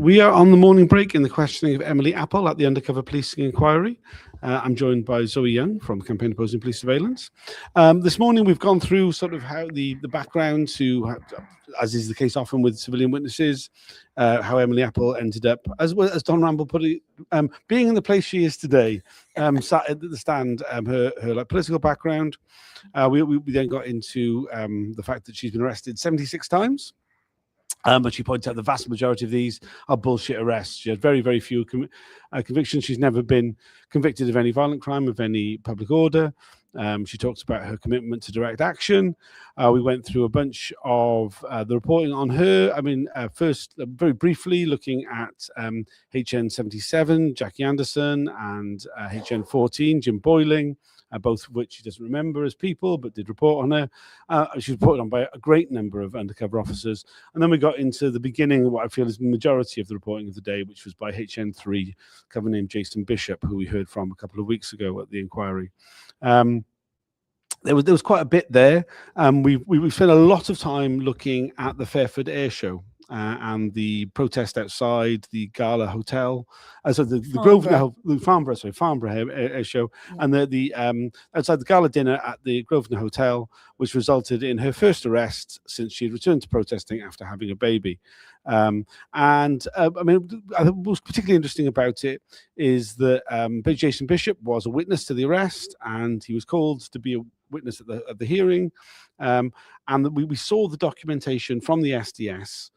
We are on the morning break in the questioning of Emily Apple at the Undercover Policing Inquiry. I'm joined by Zoe Young from Campaign Opposing Police Surveillance. This morning we've gone through sort of how the background to, as is the case often with civilian witnesses, how Emily Apple ended up, as well as Don Ramble put it, being in the place she is today, sat at the stand, her like political background. We then got into the fact that she's been arrested 76 times. But she points out the vast majority of these are bullshit arrests. She had very, very few convictions. She's never been convicted of any violent crime, of any public order. She talks about her commitment to direct action. We went through a bunch of the reporting on her. I mean, first, very briefly, looking at HN77, Jackie Anderson, and HN14, Jim Boyling. Both of which she doesn't remember as people, but did report on her. She was reported on by a great number of undercover officers. And then we got into the beginning of what I feel is the majority of the reporting of the day, which was by HN3, cover name Jason Bishop, who we heard from a couple of weeks ago at the inquiry. There was quite a bit there. We spent a lot of time looking at the Fairford Air Show. And the protest outside the Gala Hotel, the Farnborough Air Show, and the outside the Gala dinner at the Grosvenor Hotel, which resulted in her first arrest since she had returned to protesting after having a baby. I mean, what was particularly interesting about it is that Jason Bishop was a witness to the arrest, and he was called to be a witness at the hearing, and that we saw the documentation from the SDS.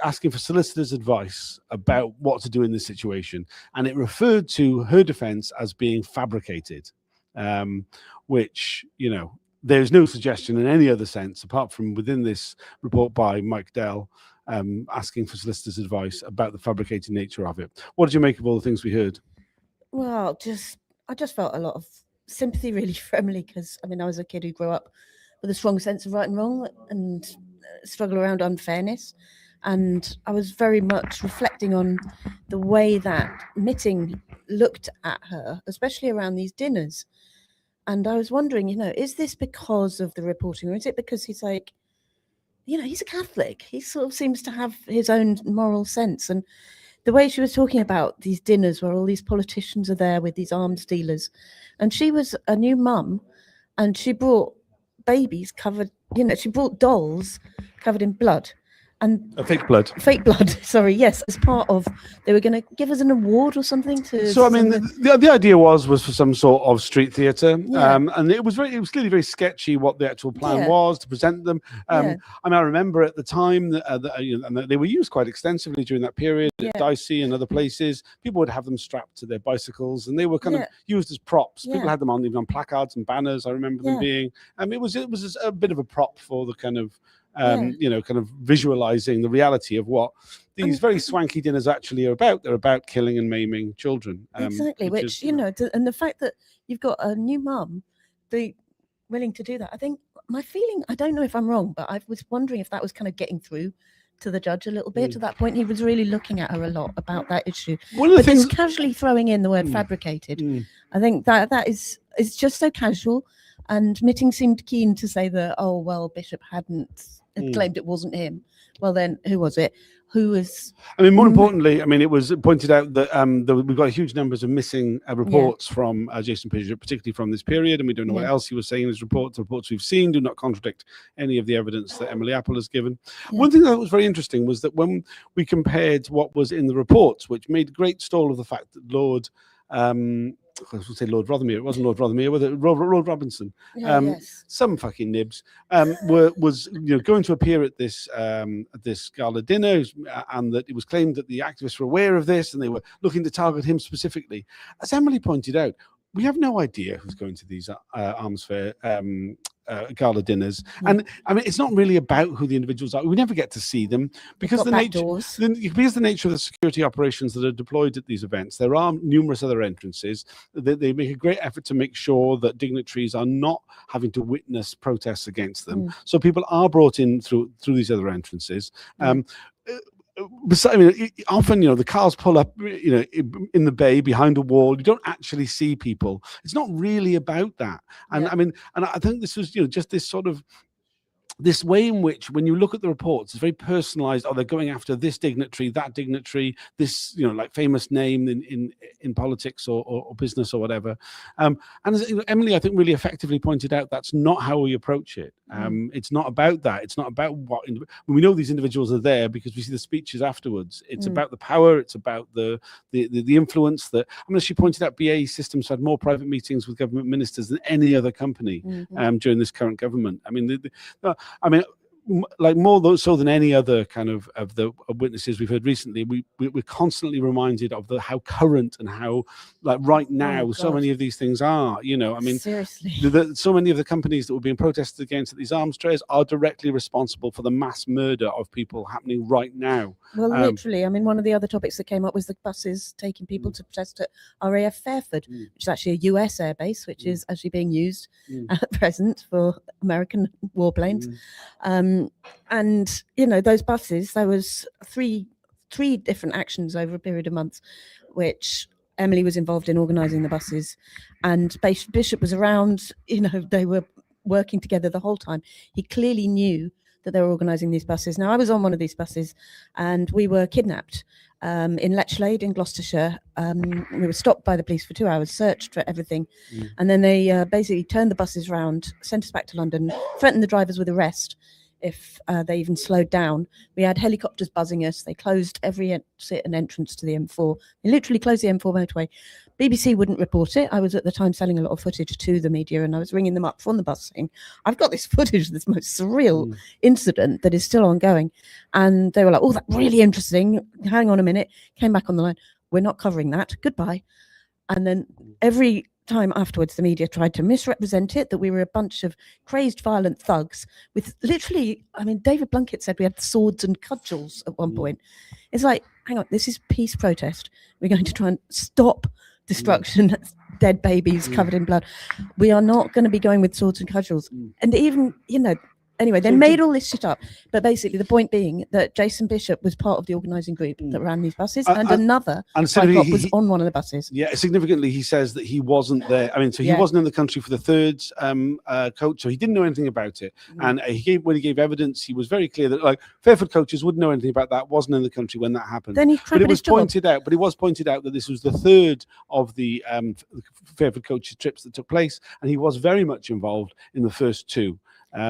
Asking for solicitors' advice about what to do in this situation, and it referred to her defense as being fabricated, which, you know, there's no suggestion in any other sense apart from within this report by Mike Dell asking for solicitors' advice about the fabricated nature of it. What did you make of all the things we heard? Well, I just felt a lot of sympathy really for Emily, because I mean, I was a kid who grew up with a strong sense of right and wrong and struggle around unfairness, and I was very much reflecting on the way that Mitting looked at her, especially around these dinners. And I was wondering, you know, is this because of the reporting, or is it because he's like, you know, he's a Catholic, he sort of seems to have his own moral sense. And the way she was talking about these dinners where all these politicians are there with these arms dealers, and she was a new mum, and she brought babies covered, you know, she brought dolls covered in blood, and fake blood, sorry, yes, as part of, they were going to give us an award or something to. So I mean, the idea was for some sort of street theatre, yeah. And it was clearly very sketchy what the actual plan was to present them. And I remember at the time that they were used quite extensively during that period at Dicey and other places. People would have them strapped to their bicycles, and they were kind of used as props. People had them on even on placards and banners. I remember them being. It was a bit of a prop for the kind of. You know, kind of visualizing the reality of what these very swanky dinners actually are about. They're about killing and maiming children. Exactly, which you know, and the fact that you've got a new mum willing to do that. I think my feeling, I don't know if I'm wrong, but I was wondering if that was kind of getting through to the judge a little bit. To that point, he was really looking at her a lot about that issue. One of the things, just casually throwing in the word fabricated, I think that is just so casual. And Mitting seemed keen to say that, oh well, Bishop hadn't claimed it wasn't him. Well, then who was it? Who was? I mean, more importantly, I mean, it was pointed out that we've got huge numbers of missing reports from Jason Bishop, particularly from this period, and we don't know what else he was saying in his reports. The reports we've seen do not contradict any of the evidence that Emily Apple has given. One thing that was very interesting was that when we compared what was in the reports, which made great stall of the fact that Lord Rothermere. It wasn't Lord Rothermere, was it? Lord Robinson. Some fucking nibs was going to appear at this gala dinner, and that it was claimed that the activists were aware of this and they were looking to target him specifically. As Emily pointed out, we have no idea who's going to these arms fair gala dinners, and I mean, it's not really about who the individuals are. We never get to see them because the nature of the security operations that are deployed at these events. There are numerous other entrances. They make a great effort to make sure that dignitaries are not having to witness protests against them. So people are brought in through these other entrances. I mean, often, the cars pull up, in the bay behind a wall. You don't actually see people. It's not really about that. And I mean, and I think this was, just this sort of this way in which, when you look at the reports, it's very personalized. Oh, they're going after this dignitary, that dignitary, this, like famous name in politics or business or whatever. And as Emily, I think, really effectively pointed out, that's not how we approach it. It's not about that. It's not about what we know these individuals are there because we see the speeches afterwards. It's about the power. It's about the influence that, as she pointed out, BAE Systems had more private meetings with government ministers than any other company during this current government. Like more so than any other kind of the witnesses we've heard recently, we're constantly reminded of how current and how, like, right now, so many of these things are. Seriously, so many of the companies that were being protested against at these arms trades are directly responsible for the mass murder of people happening right now. Well, literally, one of the other topics that came up was the buses taking people to protest at RAF Fairford, which is actually a US airbase, which is actually being used at present for American warplanes. And those buses, there was three different actions over a period of months, which Emily was involved in organising the buses, and Bishop was around. They were working together the whole time. He clearly knew that they were organising these buses. Now, I was on one of these buses, and we were kidnapped in Lechlade in Gloucestershire. We were stopped by the police for 2 hours, searched for everything, and then they basically turned the buses round, sent us back to London, threatened the drivers with arrest if they even slowed down. We had helicopters buzzing us. They closed every exit and entrance to the M4. They literally closed the M4 motorway. BBC wouldn't report it. I was at the time selling a lot of footage to the media, and I was ringing them up from the bus saying, I've got this footage of this most surreal incident that is still ongoing. And they were like, oh, that's really interesting. Hang on a minute. Came back on the line. We're not covering that. Goodbye. And then every time afterwards, the media tried to misrepresent it, that we were a bunch of crazed, violent thugs with literally, David Blunkett said we had swords and cudgels at one point. It's like, hang on, this is peace protest. We're going to try and stop destruction, dead babies covered in blood. We are not going to be going with swords and cudgels. And even, anyway, they made all this shit up. But basically, the point being that Jason Bishop was part of the organising group that ran these buses, and another psychop was on one of the buses. Yeah, significantly, he says that he wasn't there. He wasn't in the country for the third coach, so he didn't know anything about it. And when he gave evidence, he was very clear that, like, Fairford coaches wouldn't know anything about that, wasn't in the country when that happened. Then but it was pointed out that this was the third of the Fairford coaches trips that took place, and he was very much involved in the first two.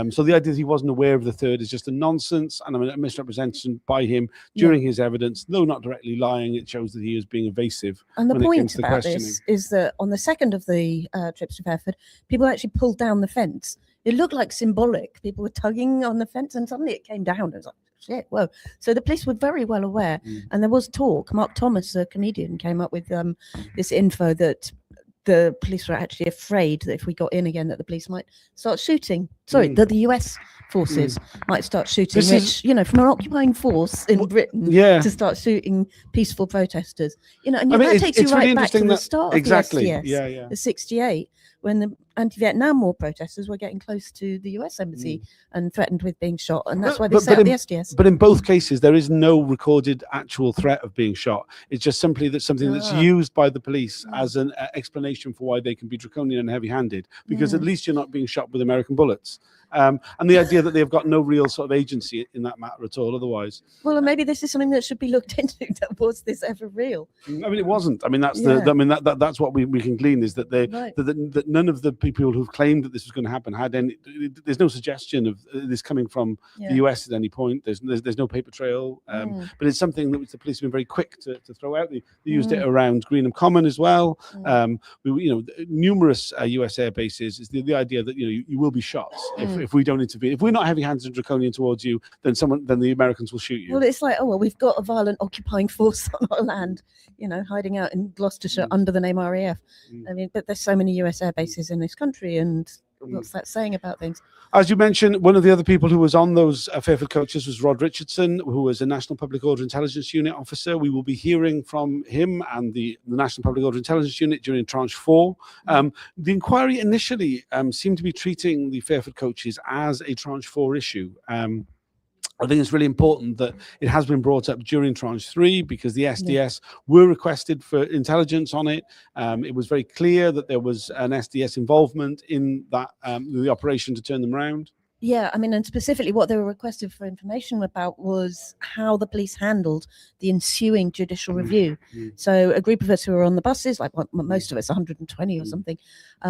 So the idea that he wasn't aware of the third is just a nonsense and a misrepresentation by him during his evidence. Though not directly lying, it shows that he is being evasive. And the point about this is that on the second of the trips to Fairford, people actually pulled down the fence. It looked like symbolic. People were tugging on the fence, and suddenly it came down. It was like, shit, whoa. So the police were very well aware. And there was talk. Mark Thomas, a comedian, came up with this info that the police were actually afraid that if we got in again, that the police might start shooting. That the US forces might start shooting, from an occupying force in Britain to start shooting peaceful protesters. And that takes you right back to the start of the SDS, the 68, when the anti-Vietnam War protesters were getting close to the US embassy and threatened with being shot, and that's why they set up the SDS. But in both cases, there is no recorded actual threat of being shot. It's just simply that something that's used by the police as an explanation for why they can be draconian and heavy-handed, because at least you're not being shot with American bullets. And the idea that they've got no real sort of agency in that matter at all otherwise. Well, and maybe this is something that should be looked into. That was this ever real? It wasn't. That's what we can glean, is that that none of the people who've claimed that this was going to happen had any. There's no suggestion of this coming from the US at any point. There's no paper trail. But it's something that the police have been very quick to throw out. They used it around Greenham Common as well. Numerous US air bases. Is the idea that you will be shot if we don't intervene. If we're not heavy-handed and draconian towards you, then the Americans will shoot you. Well, it's like, we've got a violent occupying force on our land, hiding out in Gloucestershire under the name RAF. But there's so many US air bases in this country, and what's that saying about things? As you mentioned, one of the other people who was on those Fairford coaches was Rod Richardson, who was a National Public Order Intelligence Unit officer. We will be hearing from him and the National Public Order Intelligence Unit during Tranche 4. The inquiry initially seemed to be treating the Fairford coaches as a Tranche 4 issue. I think it's really important that it has been brought up during Tranche 3, because the SDS were requested for intelligence on it. It was very clear that there was an SDS involvement in that the operation to turn them around. Yeah, I mean, and specifically what they were requested for information about was how the police handled the ensuing judicial review. So a group of us who were on the buses, like most of us, 120 or something,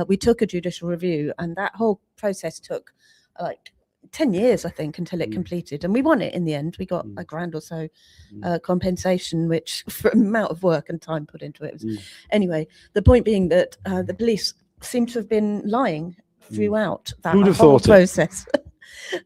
we took a judicial review, and that whole process took like 10 years, I think, until it completed. And we won it in the end. We got a grand or so compensation, which for amount of work and time put into it. Was, Anyway, the point being that the police seem to have been lying throughout that Who'd have whole thought it? process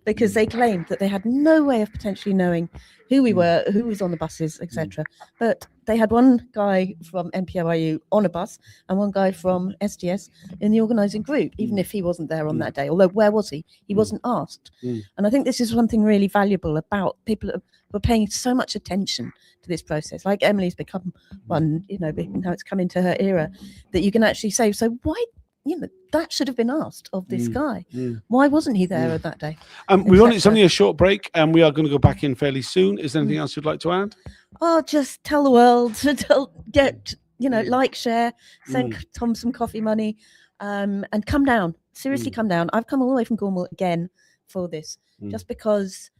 because they claimed that they had no way of potentially knowing who we were, who was on the buses, etc. But they had one guy from MPOIU on a bus and one guy from SDS in the organising group, even if he wasn't there on that day. Although where was he? He wasn't asked. And I think this is something really valuable about people who are paying so much attention to this process. Like Emily's become one, you know, now it's come into her era, that you can actually say, so why, you know, that should have been asked of this guy. Why wasn't he there that day? It's only a short break, and we are going to go back in fairly soon. Is there anything else you'd like to add? Oh, just tell the world to like, share, send Tom some coffee money, and come down. Seriously, come down. I've come all the way from Cornwall again for this, just because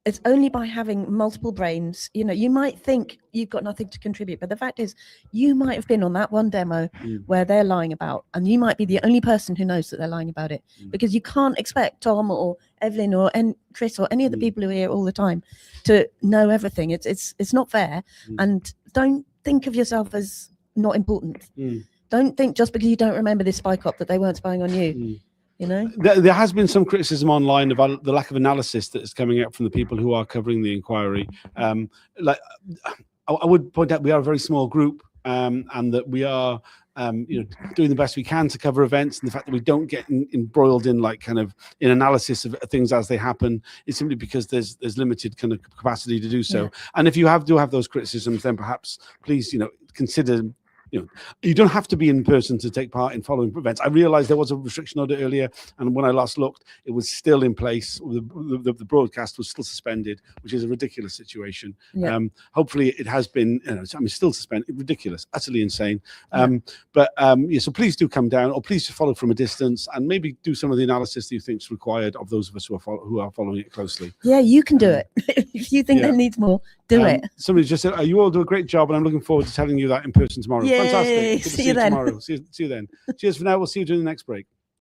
it's only by having multiple brains. You know, you might think you've got nothing to contribute, but the fact is you might have been on that one demo where they're lying about, and you might be the only person who knows that they're lying about it, because you can't expect Tom or Evelyn or Chris or any of the people who are here all the time to know everything. It's not fair. And don't think of yourself as not important. Don't think just because you don't remember this spy cop that they weren't spying on you. You know, there has been some criticism online about the lack of analysis that is coming out from the people who are covering the inquiry. Like I would point out, we are a very small group, and that we are, doing the best we can to cover events. And the fact that we don't get embroiled in like kind of in analysis of things as they happen is simply because there's limited kind of capacity to do so. Yeah. And if you do have those criticisms, then perhaps please, consider. You don't have to be in person to take part in following events. I realized there was a restriction order earlier, and when I last looked, it was still in place. The broadcast was still suspended, which is a ridiculous situation. Yeah. Hopefully it has been, still suspended. Ridiculous, utterly insane. So please do come down, or please just follow from a distance, and maybe do some of the analysis that you think is required of those of us who are following it closely. Yeah, you can do it. If you think there needs more, do it. Somebody just said, you all do a great job, and I'm looking forward to telling you that in person tomorrow. Yay. Fantastic. Good to See you then. Tomorrow. See you then. Cheers for now. We'll see you during the next break.